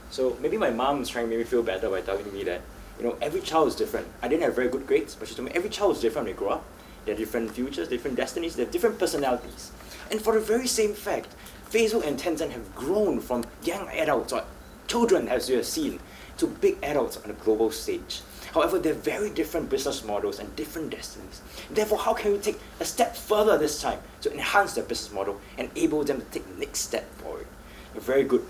So maybe my mom is trying to make me feel better by telling me that, every child is different. I didn't have very good grades, but she told me every child is different when they grow up. They have different futures, different destinies, they have different personalities. And for the very same fact, Facebook and Tencent have grown from young adults, or children as you have seen, to big adults on a global stage. However, they're very different business models and different destinies. Therefore, how can we take a step further this time to enhance their business model and enable them to take the next step forward? A very good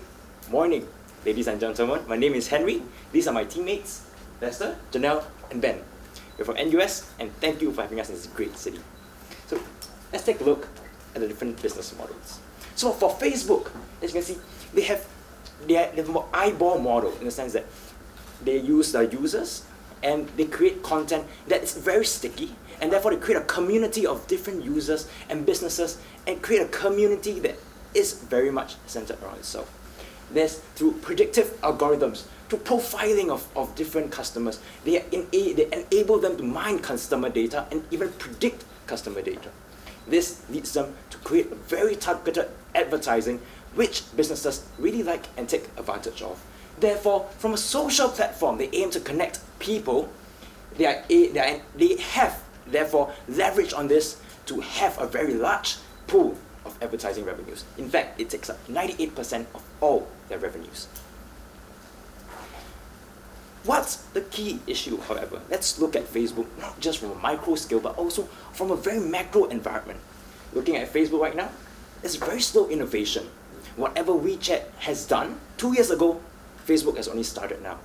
morning, ladies and gentlemen. My name is Henry. These are my teammates, Lester, Janelle, and Ben. We're from NUS, and thank you for having us in this great city. So let's take a look at the different business models. So for Facebook, as you can see, they have a more eyeball model in the sense that they use the users and they create content that is very sticky, and therefore they create a community of different users and businesses and create a community that is very much centered around itself. There's through predictive algorithms, through profiling of different customers, they enable them to mine customer data and even predict customer data. This leads them to create a very targeted advertising which businesses really like and take advantage of. Therefore, from a social platform, they aim to connect people. They have, therefore, leverage on this to have a very large pool of advertising revenues. In fact, it takes up 98% of all their revenues. What's the key issue, however? Let's look at Facebook, not just from a micro scale, but also from a very macro environment. Looking at Facebook right now, it's very slow innovation. Whatever WeChat has done 2 years ago, Facebook has only started now.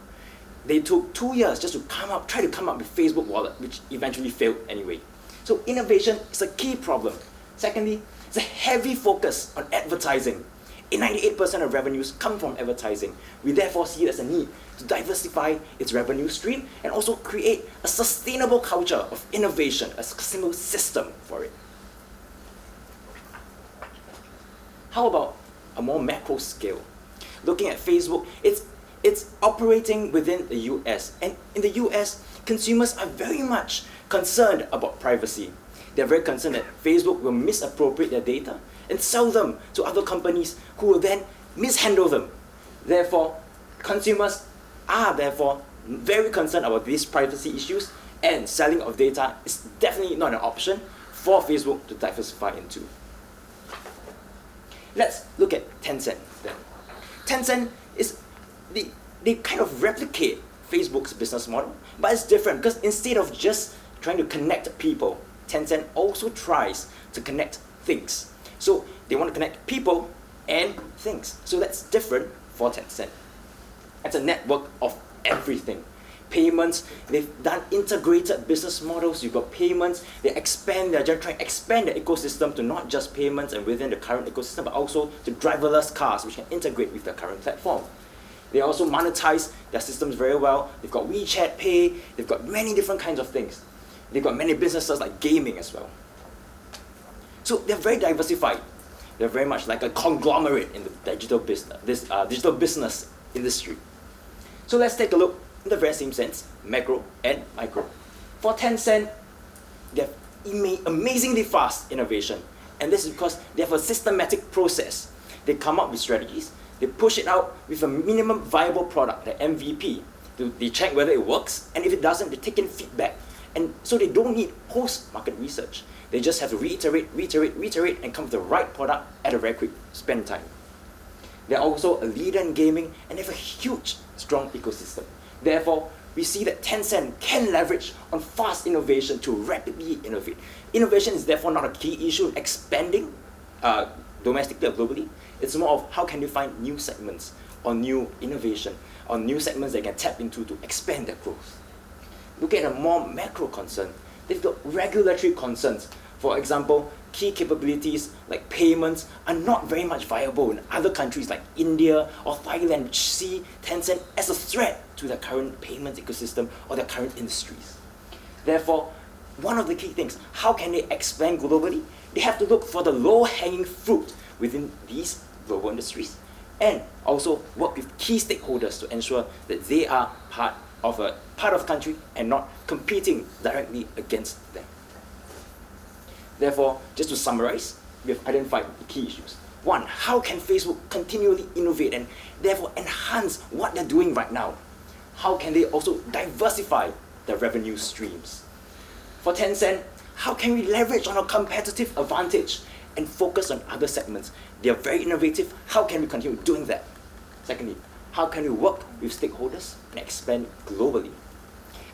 They took 2 years just to try to come up with Facebook Wallet, which eventually failed anyway. So innovation is a key problem. Secondly, it's a heavy focus on advertising. 98% of revenues come from advertising. We therefore see there's a need to diversify its revenue stream and also create a sustainable culture of innovation, a single system for it. How about a more macro scale? Looking at Facebook, it's operating within the US. And in the US, consumers are very much concerned about privacy. They're very concerned that Facebook will misappropriate their data and sell them to other companies who will then mishandle them. Therefore, consumers are therefore very concerned about these privacy issues, and selling of data is definitely not an option for Facebook to diversify into. Let's look at Tencent then. Tencent is, they kind of replicate Facebook's business model, but it's different because instead of just trying to connect people, Tencent also tries to connect things. So they want to connect people and things. So that's different for Tencent. It's a network of everything. Payments, they've done integrated business models. You've got payments, they're trying to expand the ecosystem to not just payments and within the current ecosystem, but also to driverless cars, which can integrate with the current platform. They also monetize their systems very well. They've got WeChat Pay, they've got many different kinds of things. They've got many businesses like gaming as well. So they're very diversified. They're very much like a conglomerate in the digital business industry. So let's take a look in the very same sense, macro and micro. For Tencent, they have amazingly fast innovation. And this is because they have a systematic process. They come up with strategies, they push it out with a minimum viable product, the MVP. They check whether it works, and if it doesn't, they take in feedback. And so they don't need post-market research. They just have to reiterate, and come with the right product at a very quick span time. They're also a leader in gaming, and they have a huge, strong ecosystem. Therefore, we see that Tencent can leverage on fast innovation to rapidly innovate. Innovation is therefore not a key issue in expanding domestically or globally. It's more of how can you find new segments or new innovation or new segments they can tap into to expand their growth. Look at a more macro concern. They've got regulatory concerns. For example, key capabilities like payments are not very much viable in other countries like India or Thailand, which see Tencent as a threat to their current payment ecosystem or their current industries. Therefore, one of the key things, how can they expand globally? They have to look for the low-hanging fruit within these global industries and also work with key stakeholders to ensure that they are part of the country and not competing directly against them. Therefore, just to summarize, we have identified the key issues. One, how can Facebook continually innovate and therefore enhance what they're doing right now? How can they also diversify their revenue streams? For Tencent, how can we leverage on our competitive advantage and focus on other segments? They are very innovative. How can we continue doing that? Secondly, how can we work with stakeholders and expand globally?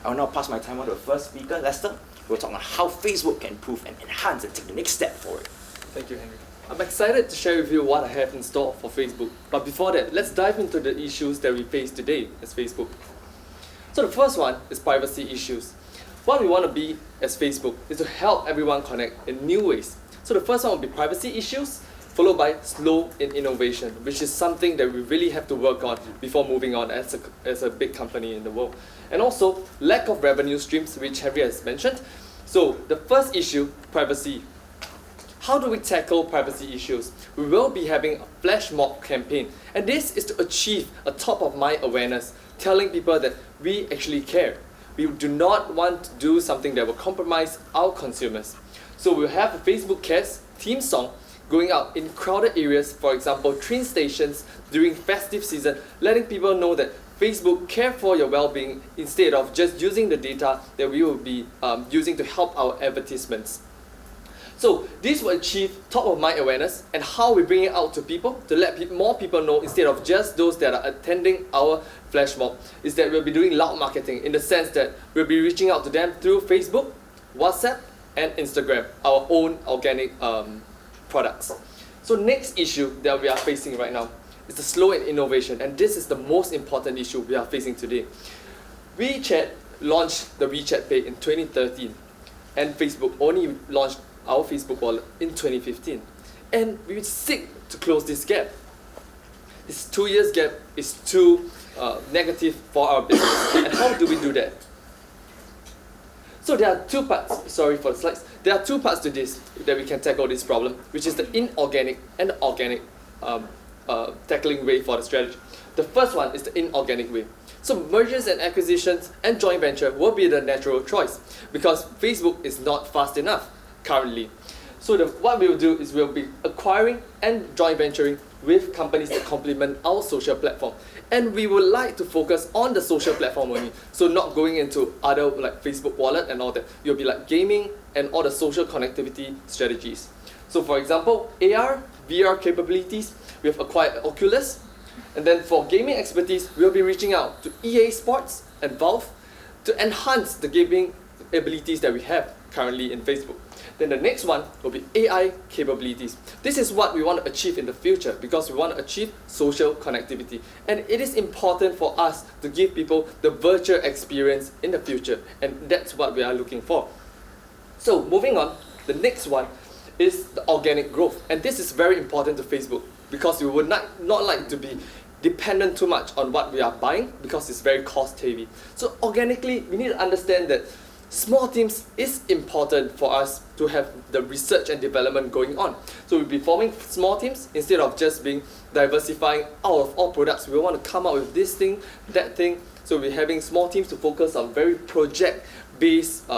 I will now pass my time on to the first speaker, Lester, who will talk on how Facebook can improve and enhance and take the next step forward. Thank you, Henry. I'm excited to share with you what I have in store for Facebook. But before that, let's dive into the issues that we face today as Facebook. So the first one is privacy issues. What we want to be as Facebook is to help everyone connect in new ways. So the first one will be privacy issues, followed by slow in innovation, which is something that we really have to work on before moving on as a big company in the world. And also, lack of revenue streams, which Henry has mentioned. So the first issue, privacy. How do we tackle privacy issues? We will be having a flash mob campaign, and this is to achieve a top of mind awareness, telling people that we actually care. We do not want to do something that will compromise our consumers. So we'll have a Facebook Cares theme song going out in crowded areas, for example, train stations during festive season, letting people know that Facebook care for your well-being instead of just using the data that we will be using to help our advertisements. So this will achieve top of mind awareness, and how we bring it out to people to let more people know instead of just those that are attending our flash mob is that we'll be doing loud marketing in the sense that we'll be reaching out to them through Facebook, WhatsApp, and Instagram, our own organic products. So next issue that we are facing right now is the slow in innovation, and this is the most important issue we are facing today. WeChat launched the WeChat Pay in 2013, and Facebook only launched our Facebook wallet in 2015, and we seek to close this gap. This 2 years gap is too negative for our business, and how do we do that? So there are two parts, sorry for the slides, there are two parts to this that we can tackle this problem, which is the inorganic and the organic tackling way for the strategy. The first one is the inorganic way. So mergers and acquisitions and joint venture will be the natural choice because Facebook is not fast enough currently. So what we will do is we'll be acquiring and joint venturing with companies that complement our social platform. And we would like to focus on the social platform only. So not going into other like Facebook wallet and all that. You'll be like gaming and all the social connectivity strategies. So for example, AR, VR capabilities, we have acquired Oculus. And then for gaming expertise, we'll be reaching out to EA Sports and Valve to enhance the gaming abilities that we have currently in Facebook. Then the next one will be AI capabilities. This is what we want to achieve in the future because we want to achieve social connectivity. And it is important for us to give people the virtual experience in the future. And that's what we are looking for. So moving on, the next one is the organic growth. And this is very important to Facebook because we would not like to be dependent too much on what we are buying because it's very cost heavy. So organically, we need to understand that small teams is important for us to have the research and development going on. So we'll be forming small teams instead of just being diversifying out of all products. We want to come up with this thing, that thing. So we're having small teams to focus on very project-based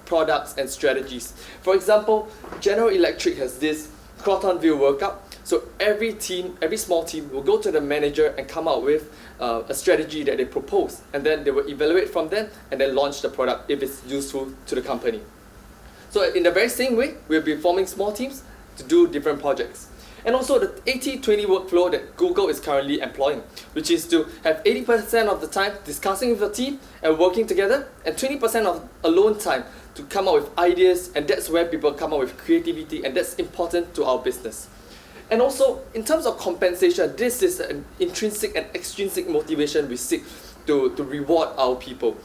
products and strategies. For example, General Electric has this Croton View workout. So every small team will go to the manager and come up with a strategy that they propose, and then they will evaluate from them and then launch the product if it's useful to the company. So in the very same way, we'll be forming small teams to do different projects. And also the 80-20 workflow that Google is currently employing, which is to have 80% of the time discussing with the team and working together, and 20% of alone time to come up with ideas, and that's where people come up with creativity, and that's important to our business. And also, in terms of compensation, this is an intrinsic and extrinsic motivation we seek to reward our people.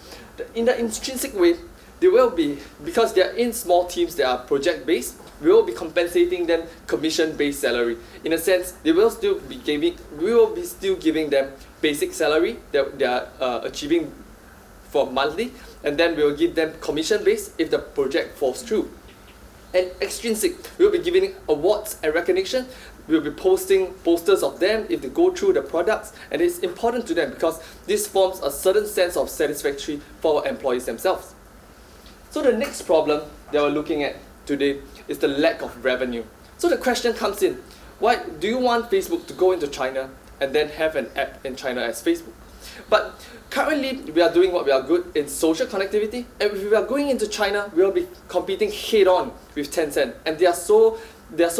In the intrinsic way, they will be, because they are in small teams that are project-based, we will be compensating them commission-based salary. In a sense, we will still be giving them basic salary that they are achieving for monthly, and then we will give them commission-based if the project falls through. And extrinsic, we will be giving awards and recognition. We'll be posting posters of them if they go through the products, and it's important to them because this forms a certain sense of satisfaction for our employees themselves. So the next problem that we're looking at today is the lack of revenue. So the question comes in, Why do you want Facebook to go into China and then have an app in China as Facebook? But currently, we are doing what we are good in social connectivity, and if we are going into China, we will be competing head-on with Tencent, and they are so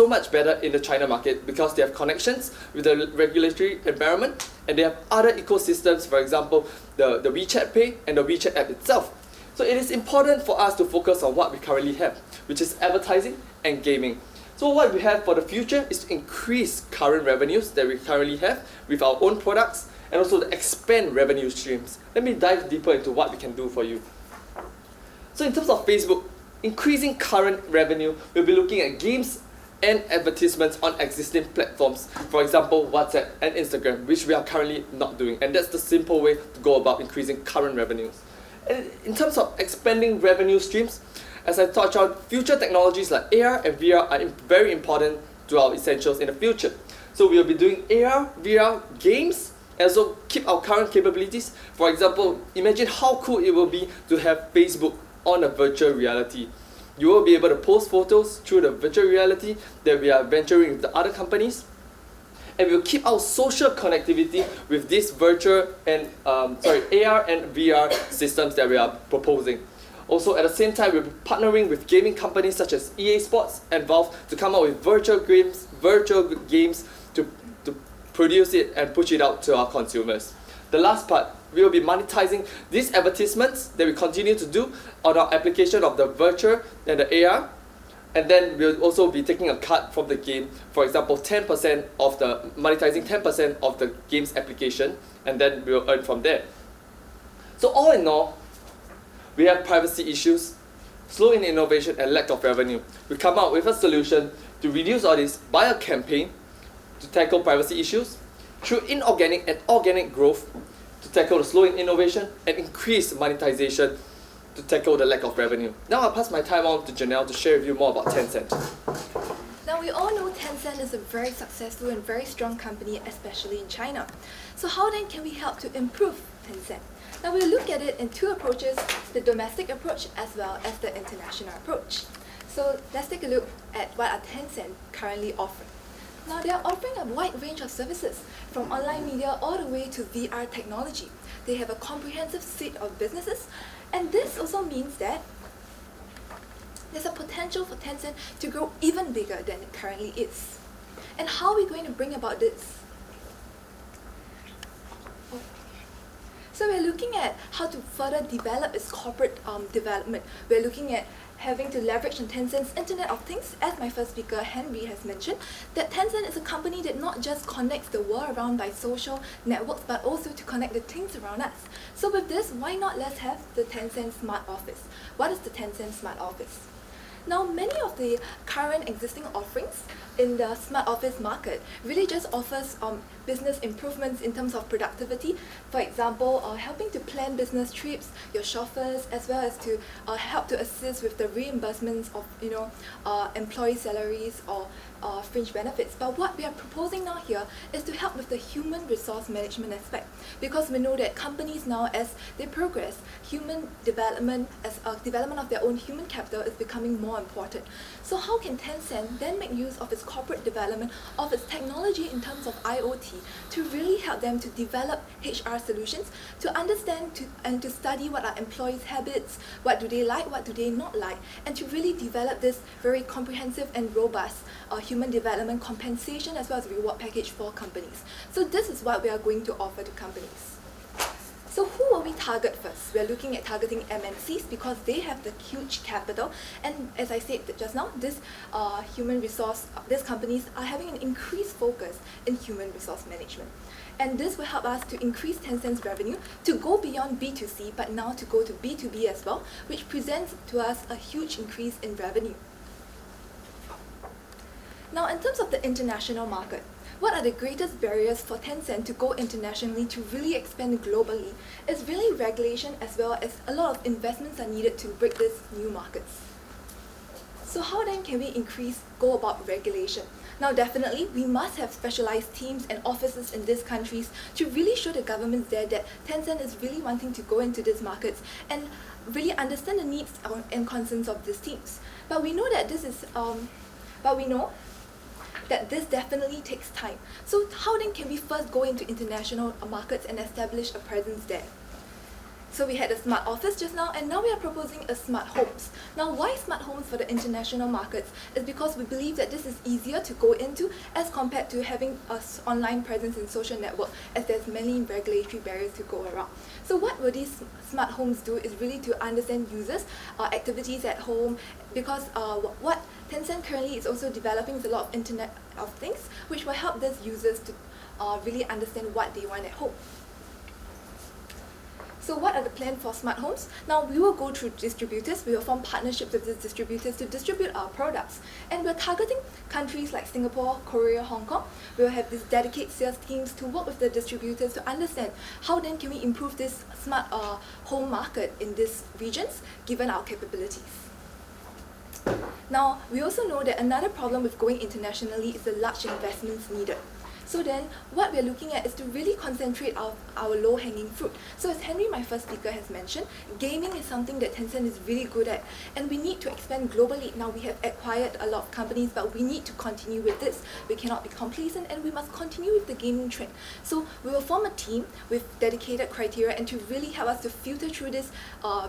much better in the China market because they have connections with the regulatory environment, and they have other ecosystems, for example, the WeChat Pay and the WeChat app itself. So it is important for us to focus on what we currently have, which is advertising and gaming. So what we have for the future is to increase current revenues that we currently have with our own products, and also to expand revenue streams. Let me dive deeper into what we can do for you. So in terms of Facebook, increasing current revenue, we'll be looking at games and advertisements on existing platforms, for example, WhatsApp and Instagram, which we are currently not doing. And that's the simple way to go about increasing current revenues. And in terms of expanding revenue streams, as I touched on, future technologies like AR and VR are very important to our essentials in the future. So we'll be doing AR, VR, games, and also keep our current capabilities. For example, imagine how cool it will be to have Facebook on a virtual reality. You will be able to post photos through the virtual reality that we are venturing with the other companies. And we'll keep our social connectivity with these virtual and AR and VR systems that we are proposing. Also, at the same time, we'll be partnering with gaming companies such as EA Sports and Valve to come up with virtual games to produce it and push it out to our consumers. The last part, we will be monetizing these advertisements that we continue to do on our application of the virtual and the AR, and then we'll also be taking a cut from the game. For example, 10% of the monetizing 10% of the game's application, and then we'll earn from there. So all in all, we have privacy issues, slow in innovation, and lack of revenue. We come out with a solution to reduce all this by a campaign to tackle privacy issues, through inorganic and organic growth to tackle the slow in innovation, and increase monetization to tackle the lack of revenue. Now I'll pass my time on to Janelle to share with you more about Tencent. Now we all know Tencent is a very successful and very strong company, especially in China. So how then can we help to improve Tencent? Now we'll look at it in two approaches, the domestic approach as well as the international approach. So let's take a look at what are Tencent currently offering. Now they are offering a wide range of services, from online media all the way to VR technology. They have a comprehensive suite of businesses, and this also means that there's a potential for Tencent to grow even bigger than it currently is. And how are we going to bring about this? So we're looking at how to further develop its corporate development. We're looking at having to leverage on Tencent's Internet of Things, as my first speaker Henry has mentioned, that Tencent is a company that not just connects the world around by social networks, but also to connect the things around us. So with this, why not let's have the Tencent Smart Office? What is the Tencent Smart Office? Now, many of the current existing offerings in the smart office market really just offers business improvements in terms of productivity. For example, helping to plan business trips, your chauffeurs, as well as to help to assist with the reimbursements of employee salaries or fringe benefits. But what we are proposing now here is to help with the human resource management aspect, because we know that companies now, as they progress, human development as development of their own human capital is becoming more important. So how can Tencent then make use of its corporate development, of its technology in terms of IoT, to really help them to develop HR solutions, to understand and to study what are employees' habits, what do they like, what do they not like, and to really develop this very comprehensive and robust human development compensation as well as reward package for companies. So this is what we are going to offer to companies. So who will we target first? We are looking at targeting MNCs because they have the huge capital, and as I said just now, these companies are having an increased focus in human resource management. And this will help us to increase Tencent's revenue, to go beyond B2C, but now to go to B2B as well, which presents to us a huge increase in revenue. Now, in terms of the international market, what are the greatest barriers for Tencent to go internationally, to really expand globally? It's really regulation, as well as a lot of investments are needed to break these new markets. So how then can we go about regulation? Now definitely, we must have specialized teams and offices in these countries to really show the governments there that Tencent is really wanting to go into these markets and really understand the needs and concerns of these teams. But we know that that this definitely takes time. So how then can we first go into international markets and establish a presence there? So we had a smart office just now, and now we are proposing a smart homes. Now, why smart homes for the international markets is because we believe that this is easier to go into as compared to having an online presence in social network, as there's many regulatory barriers to go around. So what will these smart homes do is really to understand users' activities at home, because what Tencent currently is also developing is a lot of Internet of Things, which will help these users to really understand what they want at home. So what are the plans for smart homes? Now we will go through distributors, we will form partnerships with these distributors to distribute our products. And we're targeting countries like Singapore, Korea, Hong Kong. We'll have these dedicated sales teams to work with the distributors to understand how then can we improve this smart home market in these regions given our capabilities. Now, we also know that another problem with going internationally is the large investments needed. So then, what we're looking at is to really concentrate our low-hanging fruit. So as Henry, my first speaker, has mentioned, gaming is something that Tencent is really good at, and we need to expand globally. Now we have acquired a lot of companies, but we need to continue with this. We cannot be complacent, and we must continue with the gaming trend. So we will form a team with dedicated criteria and to really help us to filter through this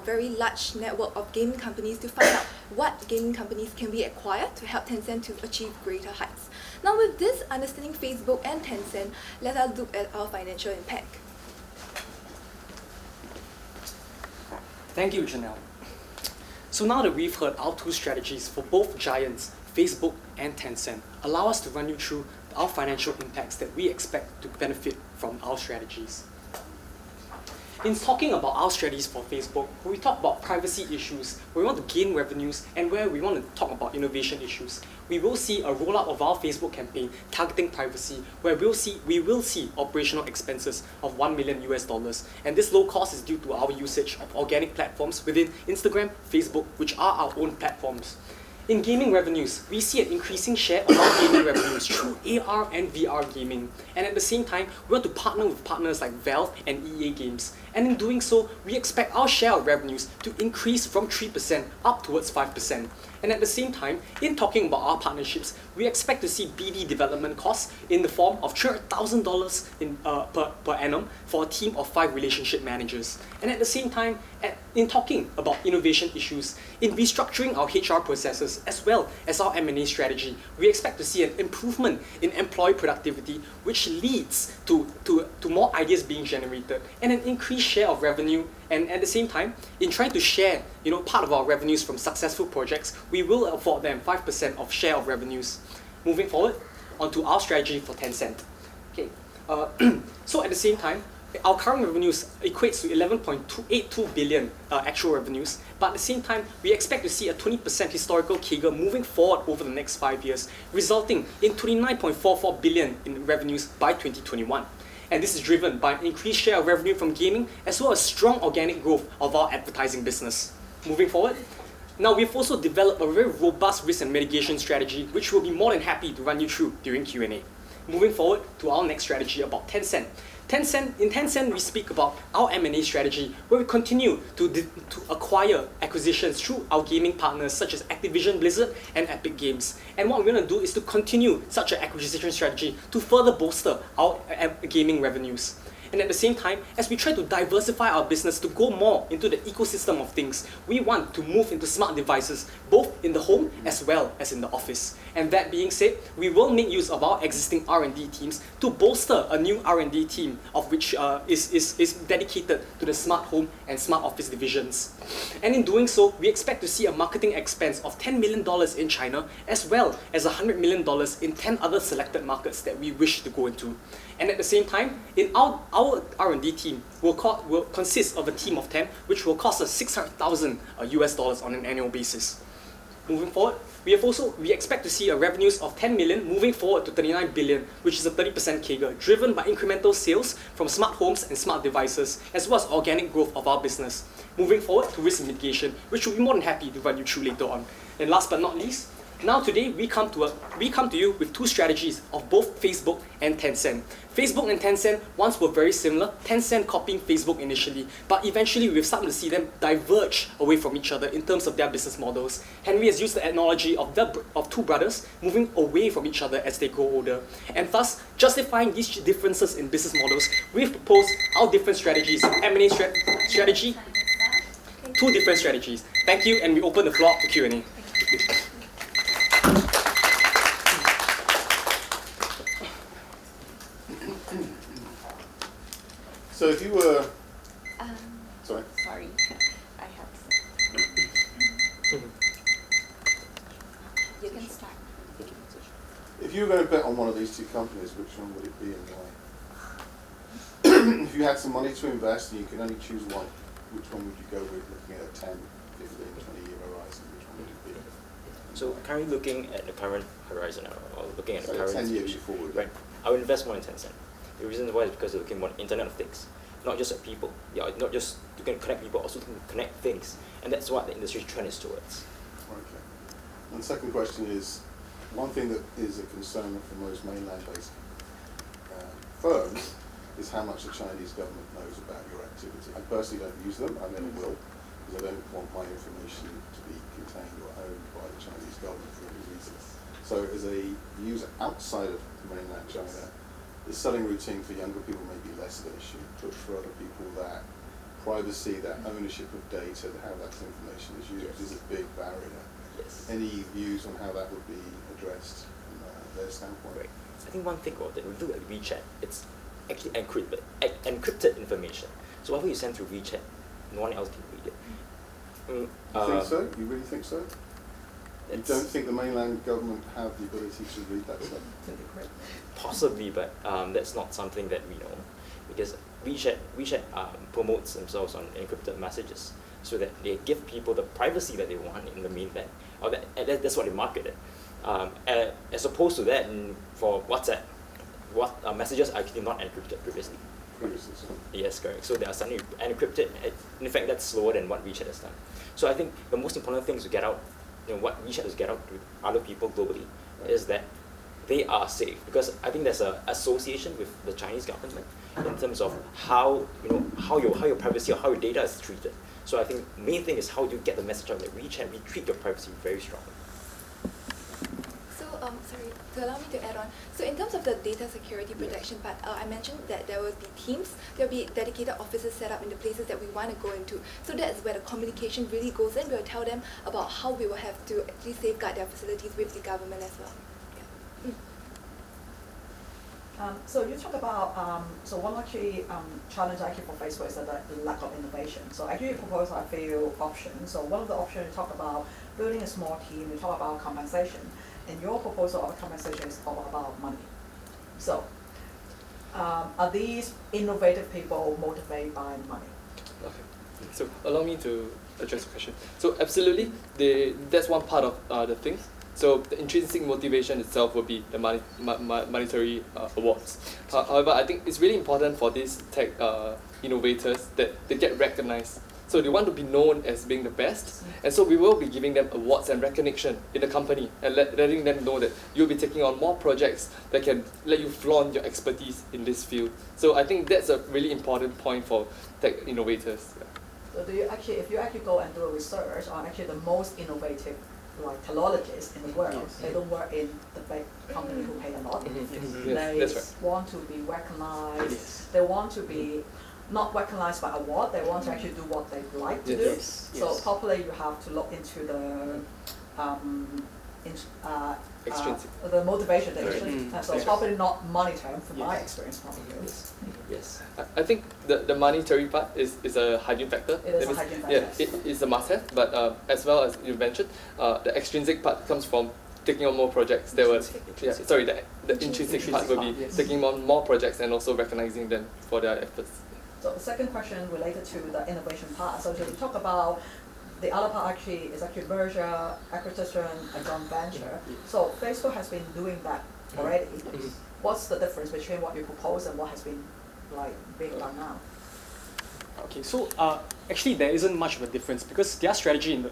very large network of gaming companies to find out what gaming companies can we acquire to help Tencent to achieve greater heights. Now with this, understanding Facebook and Tencent, let us look at our financial impact. Thank you, Janelle. So now that we've heard our two strategies for both giants, Facebook and Tencent, allow us to run you through our financial impacts that we expect to benefit from our strategies. In talking about our strategies for Facebook, when we talk about privacy issues, where we want to gain revenues, and where we want to talk about innovation issues, we will see a rollout of our Facebook campaign targeting privacy, where we will see operational expenses of $1 million US, and this low cost is due to our usage of organic platforms within Instagram, Facebook, which are our own platforms. In gaming revenues, we see an increasing share of our gaming revenues through AR and VR gaming. And at the same time, we want to partner with partners like Valve and EA Games. And in doing so, we expect our share of revenues to increase from 3% up towards 5%. And at the same time, in talking about our partnerships, we expect to see BD development costs in the form of $300,000 per annum for a team of 5 relationship managers. And at the same time, in talking about innovation issues, in restructuring our HR processes as well as our M&A strategy, we expect to see an improvement in employee productivity, which leads to more ideas being generated and an increased share of revenue. And at the same time, in trying to share part of our revenues from successful projects, we will afford them 5% of share of revenues. Moving forward, onto our strategy for Tencent. Okay. So at the same time, our current revenues equates to 11.82 billion actual revenues, but at the same time, we expect to see a 20% historical CAGR moving forward over the next 5 years, resulting in 29.44 billion in revenues by 2021. And this is driven by an increased share of revenue from gaming, as well as strong organic growth of our advertising business. Moving forward, now we've also developed a very robust risk and mitigation strategy, which we'll be more than happy to run you through during Q&A. Moving forward to our next strategy about Tencent. In Tencent, we speak about our M&A strategy, where we continue to acquire acquisitions through our gaming partners such as Activision Blizzard and Epic Games. And what we're going to do is to continue such an acquisition strategy to further bolster our gaming revenues. And at the same time, as we try to diversify our business to go more into the ecosystem of things, we want to move into smart devices, both in the home as well as in the office. And that being said, we will make use of our existing R&D teams to bolster a new R&D team, of which is dedicated to the smart home and smart office divisions. And in doing so, we expect to see a marketing expense of $10 million in China, as well as $100 million in 10 other selected markets that we wish to go into. And at the same time, in our R&D team will consist of a team of 10, which will cost us $600,000 US on an annual basis. Moving forward, we expect to see a revenues of 10 million moving forward to 39 billion, which is a 30% CAGR, driven by incremental sales from smart homes and smart devices, as well as organic growth of our business. Moving forward to risk mitigation, which we'll be more than happy to run you through later on. And last but not least, Now today we come to you with two strategies of both Facebook and Tencent. Facebook and Tencent once were very similar, Tencent copying Facebook initially, but eventually we've started to see them diverge away from each other in terms of their business models. Henry has used the analogy of two brothers moving away from each other as they grow older. And thus, justifying these differences in business models, we've proposed our different strategies. M&A strategy, two different strategies. Thank you, and we open the floor to Q&A. So if you were, sorry. Sorry, I have. You can start. If you were going to bet on one of these two companies, which one would it be and why? If you had some money to invest and you could only choose one, which one would you go with, looking at a 10, 15, 20-year horizon? Which one would it be? So currently looking at the current horizon, or looking at the current 10 years situation, forward. right? I would invest more in Tencent. The reason why is because they're looking more at Internet of Things, not just at people. Yeah, not just you can connect people, also to connect things, and that's what the industry trend is towards. Okay. And the second question is, one thing that is a concern for most mainland-based firms is how much the Chinese government knows about your activity. I personally don't use them, I never will, because I don't want my information to be contained or owned by the Chinese government for any reason. So as a user outside of mainland China, the selling routine for younger people may be less of an issue, but for other people that privacy, that ownership of data, how that information is used is a big barrier. Yes. Any views on how that would be addressed from their standpoint? Right. I think one thing about that, we look at WeChat, it's actually encrypted information. So whatever you send through WeChat, no one else can read it. You think so? You really think so? You don't think the mainland government have the ability to read that stuff? Possibly, but that's not something that we know, because WeChat promotes themselves on encrypted messages, so that they give people the privacy that they want in the mainland, or that's what they market it. As opposed to that, for WhatsApp, messages are actually not encrypted previously. Previously, so. Yes, correct. So they are suddenly encrypted. In fact, that's slower than what WeChat has done. So I think the most important thing is to get out, what WeChat has get out to other people globally, is that they are safe, because I think there's an association with the Chinese government in terms of how your privacy or how your data is treated. So I think the main thing is how you get the message out that WeChat, we treat your privacy very strongly. So, sorry, to allow me to add on. So in terms of the data security protection part, I mentioned that there will be teams, there will be dedicated offices set up in the places that we want to go into. So that's where the communication really goes in. We'll tell them about how we will have to actually safeguard their facilities with the government as well. So you talk about, so one actually challenge actually for Facebook is the lack of innovation. So actually you propose a few options. So one of the options you talk about building a small team, you talk about compensation. And your proposal of compensation is all about money. So are these innovative people motivated by money? Okay. So allow me to address the question. So absolutely, that's one part of the thing. So the intrinsic motivation itself will be the monetary awards. However, I think it's really important for these tech innovators that they get recognized. So they want to be known as being the best, and so we will be giving them awards and recognition in the company and letting them know that you'll be taking on more projects that can let you flaunt your expertise in this field. So I think that's a really important point for tech innovators. Yeah. So do you actually, if you actually go and do a research on actually the most innovative technologists in the world, they don't work in the big company who pay a lot. They Yes, that's right. want to be recognized. Yes. They want to be not recognized by award. They want to actually do what they like to do. Yes. So probably you have to look into the motivation. So Yes. probably not money term from my Yes. experience probably. Yes. I think the monetary part is a hygiene factor. It is That a hygiene factor, Yeah, yes. it is a must-have. But as well as you mentioned, the extrinsic part comes from taking on more projects. The intrinsic part will be Yes. taking on more projects and also recognizing them for their efforts. So the second question related to the innovation part. So you talk about the other part actually is actually merger, acquisition, and joint venture. So Facebook has been doing that already. What's the difference between what you propose and what has been being done now? Okay, so actually there isn't much of a difference because their strategy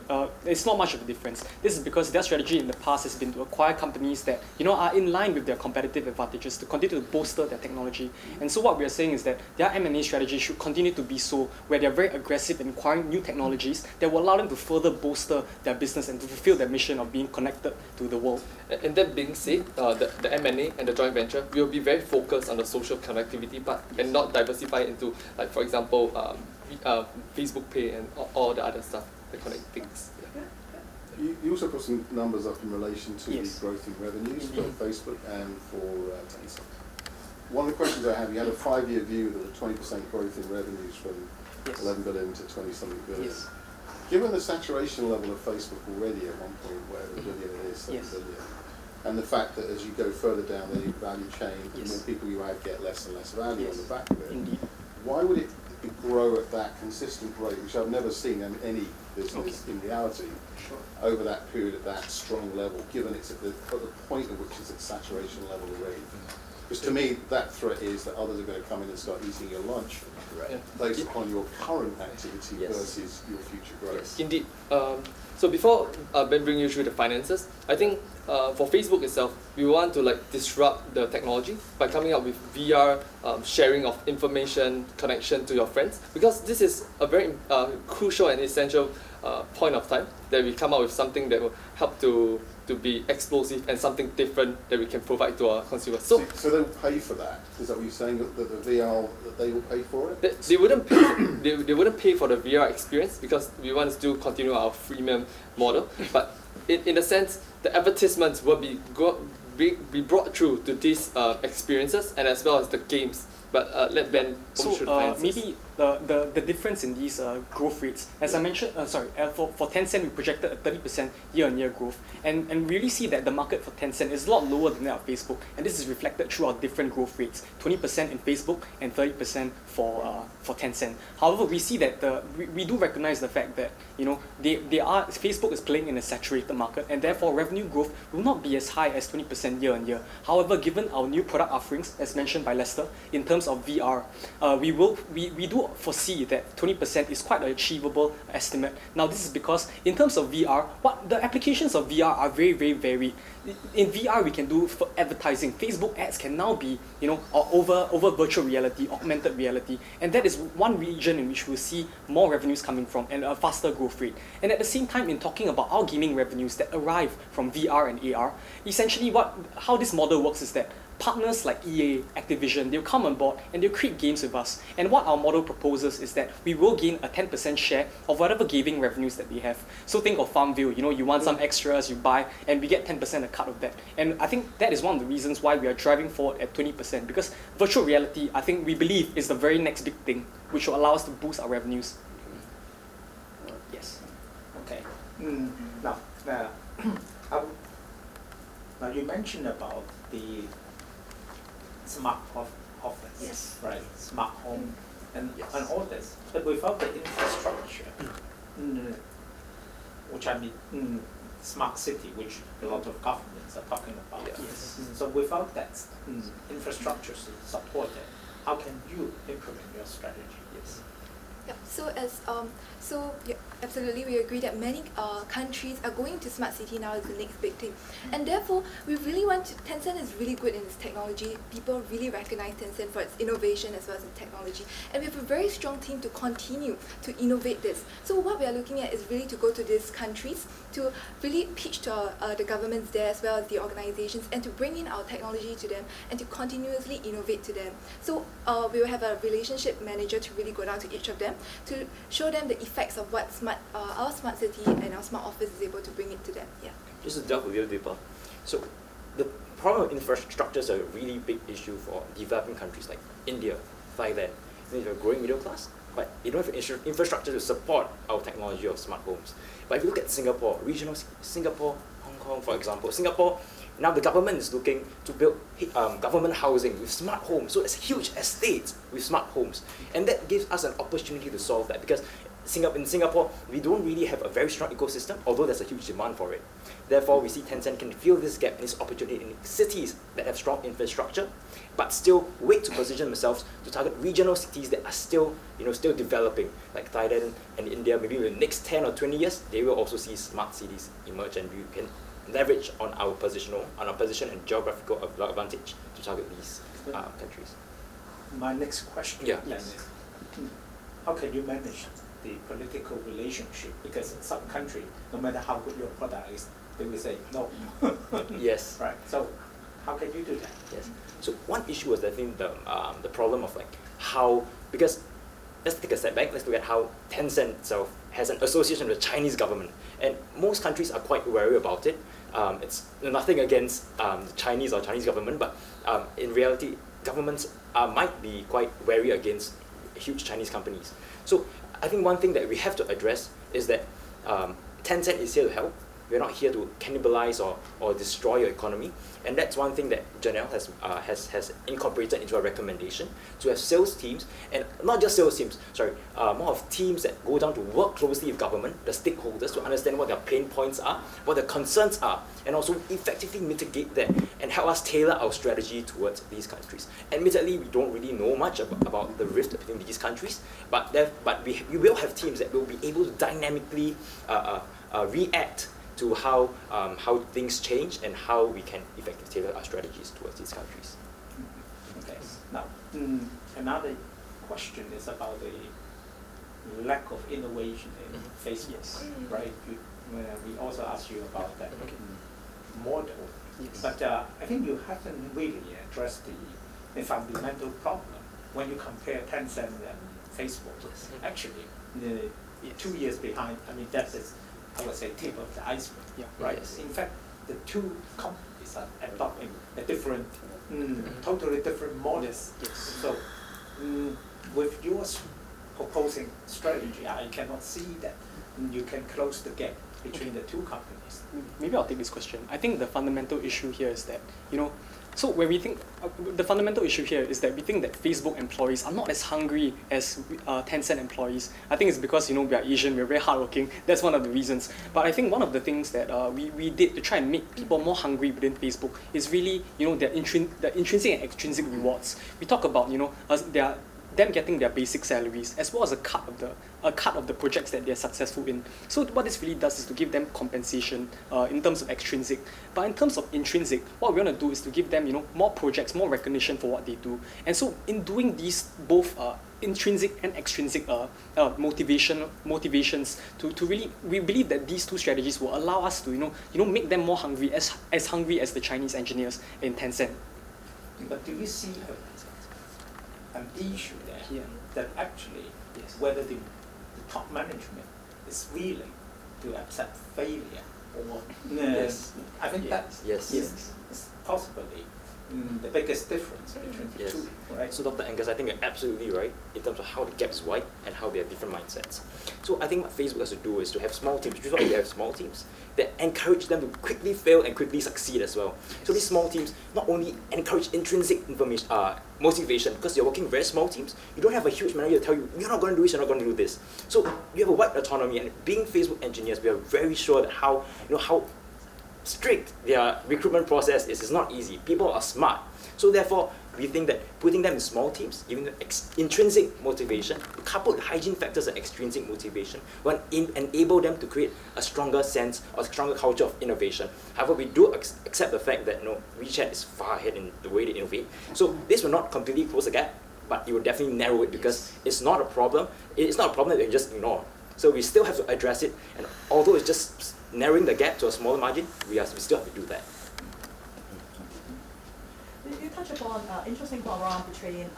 it's not much of a difference. This is because their strategy in the past has been to acquire companies that are in line with their competitive advantages to continue to bolster their technology. And so what we are saying is that their M&A strategy should continue to be so, where they are very aggressive in acquiring new technologies that will allow them to further bolster their business and to fulfill their mission of being connected to the world. And that being said, the M&A and the joint venture will be very focused on the social connectivity part and not diversify into, like for example, Facebook Pay and all the other stuff that connect things. You also put some numbers up in relation to Yes. the growth in revenues for Facebook and for Tencent. One of the questions I have, you had a 5-year view that a 20% growth in revenues from Yes. 11 billion to 20-something billion. Yes. Given the saturation level of Facebook already at 1 point whatever billion it is, 7 Yes. billion, and the fact that as you go further down the value chain, the Yes. more people you add get less and less value on the back of it, Indeed. why would it grow at that consistent rate, which I've never seen in any business in reality, over that period at that strong level, given it's at the point at which it's at saturation level already? Because to me, that threat is that others are going to come in and start eating your lunch based upon your current activity Yes. versus your future growth. Yes. Indeed. So before Ben bring you through the finances, I think for Facebook itself, we want to disrupt the technology by coming up with VR sharing of information, connection to your friends, because this is a very crucial and essential point of time that we come up with something that will help to be explosive and something different that we can provide to our consumers. So they'll pay for that? Is that what you're saying, that the VR, that they will pay for it? They wouldn't pay. They wouldn't pay for the VR experience because we want to still continue our freemium model. But in a sense, the advertisements will be brought through to these experiences and as well as the games. But let Ben So should finances. maybe the difference in these growth rates, as I mentioned, for Tencent we projected a 30% year-on-year growth, and we really see that the market for Tencent is a lot lower than that of Facebook, and this is reflected through our different growth rates, 20% in Facebook and 30% for Tencent. However, we see that we do recognize the fact that Facebook is playing in a saturated market, and therefore revenue growth will not be as high as 20% year-on-year. However, given our new product offerings, as mentioned by Lester, in terms of VR, we do foresee that 20% is quite an achievable estimate. Now, this is because in terms of VR, the applications of VR are very, very varied. In VR, we can do for advertising. Facebook ads can now be, over virtual reality, augmented reality, and that is one region in which we'll see more revenues coming from and a faster growth rate. And at the same time, in talking about our gaming revenues that arrive from VR and AR, essentially how this model works is that partners like EA, Activision, they'll come on board and they'll create games with us. And what our model proposes is that we will gain a 10% share of whatever gaming revenues that we have. So think of Farmville, you want some extras, you buy, and we get 10% a cut of that. And I think that is one of the reasons why we are driving forward at 20%, because virtual reality, I think we believe, is the very next big thing, which will allow us to boost our revenues. Yes. Okay. Now, now you mentioned about the smart office, Yes. right? Smart home and Yes. all this, but without the infrastructure, which I mean smart city, which a lot of governments are talking about. Yes. So without that infrastructure support, how can you implement your strategy? Yes. Yeah, absolutely, we agree that many countries are going to smart city now as the next big thing, and therefore we really Tencent is really good in its technology. People really recognize Tencent for its innovation as well as its technology, and we have a very strong team to continue to innovate this. So what we are looking at is really to go to these countries to really pitch to the governments there as well as the organizations, and to bring in our technology to them and to continuously innovate to them. So we will have a relationship manager to really go down to each of them to show them the effects of what our smart city and our smart office is able to bring it to them. Yeah. Just to delve a little deeper. So the problem of infrastructure is a really big issue for developing countries like India, Thailand. They have a growing middle class, but they don't have infrastructure to support our technology of smart homes. But if you look at Singapore, regional Singapore, Hong Kong, for example, Singapore, now the government is looking to build government housing with smart homes. So it's huge estates with smart homes. And that gives us an opportunity to solve that, because in Singapore, we don't really have a very strong ecosystem, although there's a huge demand for it. Therefore, we see Tencent can fill this gap and this opportunity in cities that have strong infrastructure, but still wait to position themselves to target regional cities that are still, still developing, like Thailand and India. Maybe in the next 10 or 20 years, they will also see smart cities emerge, and we can leverage on our position and geographical advantage to target these countries. My next question Yeah. then is, how can you manage the political relationship? Because in some country, no matter how good your product is, they will say no. Yes. Right. So how can you do that? Yes. So one issue was, I think, the problem of like how, because let's take a step back. Let's look at how Tencent itself has an association with the Chinese government, and most countries are quite wary about it. It's nothing against the Chinese or Chinese government, but in reality, governments might be quite wary against huge Chinese companies. So I think one thing that we have to address is that Tencent is here to help. We're not here to cannibalize or destroy your economy. And that's one thing that Janelle has incorporated into our recommendation, to have sales teams, and not just sales teams, more of teams that go down to work closely with government, the stakeholders, to understand what their pain points are, what their concerns are, and also effectively mitigate that and help us tailor our strategy towards these countries. Admittedly, we don't really know much about the rift between these countries, but we will have teams that will be able to dynamically react to how things change and how we can effectively tailor our strategies towards these countries. Okay. Now, another question is about the lack of innovation in Facebook, Yes. right? We also asked you about that model, Yes. but I think you haven't really addressed the fundamental problem when you compare Tencent and Facebook. Yes. Actually, 2 years behind. I mean, that is, I would say, tip of the iceberg, Yeah. right? Yes. In fact, the two companies are adopting a different, totally different models. Yes. So, with your proposing strategy, I cannot see that you can close the gap between the two companies. Maybe I'll take this question. I think the fundamental issue here is that, so when we think, the fundamental issue here is that we think that Facebook employees are not as hungry as Tencent employees. I think it's because, we are Asian, we're very hardworking. That's one of the reasons. But I think one of the things that we did to try and make people more hungry within Facebook is really, the intrinsic and extrinsic rewards. We talk about, them getting their basic salaries, as well as a cut of the projects that they're successful in. So what this really does is to give them compensation in terms of extrinsic. But in terms of intrinsic, what we want to do is to give them more projects, more recognition for what they do. And so in doing these both intrinsic and extrinsic motivations to really, we believe that these two strategies will allow us to make them more hungry, as hungry as the Chinese engineers in Tencent. But do you see an issue there Yeah. that actually Yes. whether the top management is willing to accept failure or Yes. I think that Yes. is possibly the biggest difference between the Yes. two, right? So Dr. Angus, I think you're absolutely right in terms of how the gap is wide and how they have different mindsets. So I think what Facebook has to do is to have small teams, which is why we have small teams, that encourage them to quickly fail and quickly succeed as well. So these small teams not only encourage intrinsic motivation, because you're working very small teams, you don't have a huge manager to tell you, you're not going to do this, you're not going to do this. So you have a wide autonomy, and being Facebook engineers, we are very sure that how strict their recruitment process is. It's not easy. People are smart. So therefore, we think that putting them in small teams, giving them intrinsic motivation, coupled with hygiene factors and extrinsic motivation, will enable them to create a stronger sense or a stronger culture of innovation. However, we do accept the fact that WeChat is far ahead in the way they innovate. So this will not completely close the gap, but it will definitely narrow it, because it's not a problem. It's not a problem that we can just ignore. So we still have to address it, and although it's just narrowing the gap to a smaller margin, we still have to do that. You touch upon interesting background between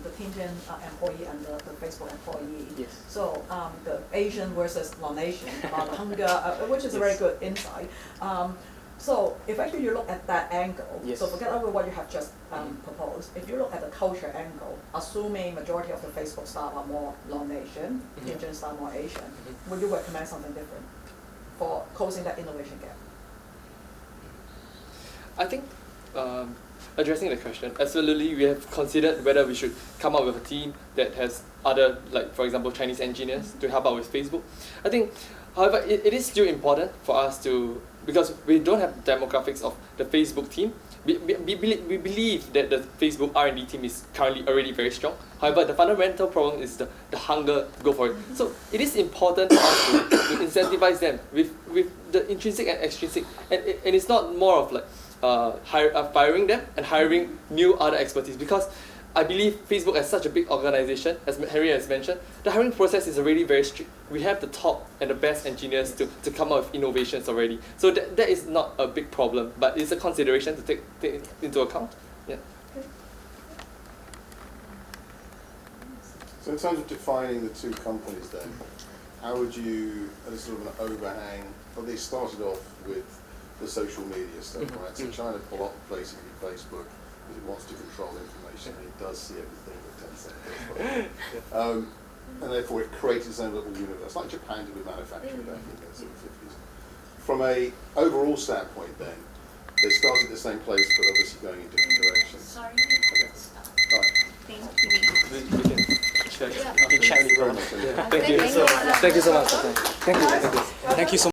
the Tencent employee and the Facebook employee. Yes. So the Asian versus non-Asian, about hunger, which is a very good insight. So if actually you look at that angle, Yes. so forget about what you have just proposed. If you look at the culture angle, assuming majority of the Facebook staff are more non-Asian, Tencent staff more Asian, would you recommend something different for closing that innovation gap? I think addressing the question, absolutely we have considered whether we should come up with a team that has other, like for example Chinese engineers to help out with Facebook. I think, however, it is still important for us to because we don't have the demographics of the Facebook team. We believe that the Facebook R&D team is currently already very strong. However, the fundamental problem is the hunger to go for it. So it is important for us to incentivize them with the intrinsic and extrinsic. And it's not more of like firing them and hiring new other expertise, because I believe Facebook as such a big organization, as Henry has mentioned, the hiring process is already very strict. We have the top and the best engineers to come up with innovations already. So that is not a big problem, but it's a consideration to take into account. Yeah. So in terms of defining the two companies then, how would you, as sort of an overhang, well, they started off with the social media stuff, right? So China blocked basically Facebook because it wants to control information, and it does see everything that Tencent does. And therefore it created its own little universe, like Japan did with manufacturing back in the sort of 50s. From a overall standpoint then, they started at the same place but obviously going in different directions. Sorry. Okay. All right. Thank you. We can check. You can chat with Very her. much. Thank you. Thank you so much. Thank you. Thank you so